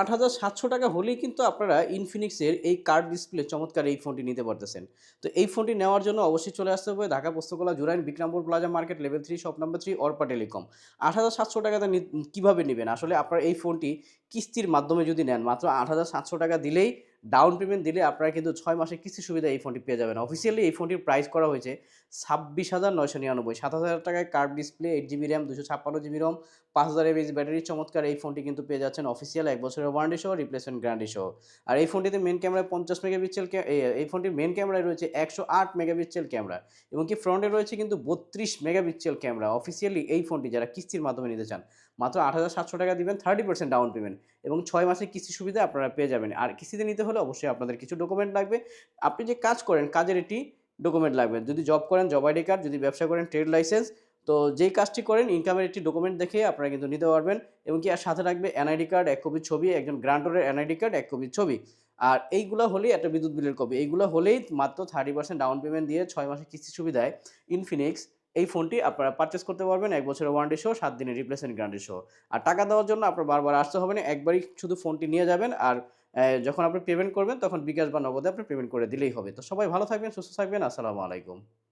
৳৮,৭০০ হলেই কিন্তু আপনারা ইনফিনিক্সের এই কার্ভ ডিসপ্লে চমৎকার এই ফোনটি নিতে পারতেছেন। তো এই ফোনটি নেওয়ার জন্য অবশ্যই চলে আসতে হবে Dhaka Postogola Jurain Bikrampur plaza market level ৩ shop number ৩ Arpa telecom. ৳৮,৭০০ তে কিভাবে নিবেন? আসলে আপনার এই ফোনটি কিস্তির মাধ্যমে যদি নেন মাত্র ৳৮,৭০০ দিলেই ডাউন পেমেন্ট দিলে আপনারা কিন্তু ৬ মাসের কিস্তি সুবিধা এই ফোনটি পেয়ে যাবেন। অফিসিয়ালি এই ফোনটির প্রাইস করা হয়েছে ৳২৬,৯৯৯ ৳৭,০০০ curve display 8 GB RAM 256 GB ROM ৫,০০০ mAh battery চমৎকার এই ফোনটি কিন্তু পেয়ে যাচ্ছেন অফিসিয়াল ১ বছরের ওয়ারেন্টি সহ রিপ্লেসমেন্ট গ্যারান্টি সহ। আর এই ফোনটিতে মেইন ক্যামেরায় ৫০ মেগাপিক্সেল এই ফোনটির মেইন ক্যামেরায় রয়েছে ১০৮ মেগাপিক্সেল ক্যামেরা এবং কি ফ্রন্টে রয়েছে কিন্তু ৩২ মেগাপিক্সেল ক্যামেরা। অফিসিয়ালি এই ফোনটি যারা কিস্তির মাধ্যমে নিতে চান মাত্র ৳৮,৭০০ দিবেন 30% ডাউন পেমেন্ট এবং ৬ মাসের কিস্তি সুবিধা আপনারা পেয়ে যাবেন। আর কিস্তিতে নিতে হলে অবশ্যই আপনাদের কিছু ডকুমেন্ট লাগবে। আপনি যে কাজ করেন কাজের একটি ডকুমেন্ট লাগবে। যদি জব করেন জব আইডি কার্ড, যদি ব্যবসা করেন ট্রেড লাইসেন্স। তো যেই কাজটি করেন ইনকামের একটি ডকুমেন্ট দেখে আপনারা কিন্তু নিতে পারবেন এবং কি আর সাথে রাখবে এনআইডি কার্ড, ১ কপি ছবি, একজন গ্রান্টরের এনআইডি কার্ড, ১ কপি ছবি। আর এইগুলা হলেই একটা বিদ্যুৎ বিলের কপি। এইগুলা হলেই মাত্র 30% ডাউন পেমেন্ট দিয়ে ৬ মাসের কিস্তি সুবিধায় ইনফিনিক্স এই ফোনটি আপনারা পারচেজ করতে পারবেন ১ বছরের ওয়ারেন্টি সহ ৭ দিনের রিপ্লেসমেন্ট গ্যারান্টি সহ। আর টাকা দেওয়ার জন্য আপনার বারবার আসতে হবে না। একবারই শুধু ফোনটি নিয়ে যাবেন আর যখন আপনি পেমেন্ট করবেন তখন বিকাশ বা নগদে আপনি পেমেন্ট করে দিলেই হবে। তো সবাই ভালো থাকবেন, সুস্থ থাকবেন। আসসালামু আলাইকুম।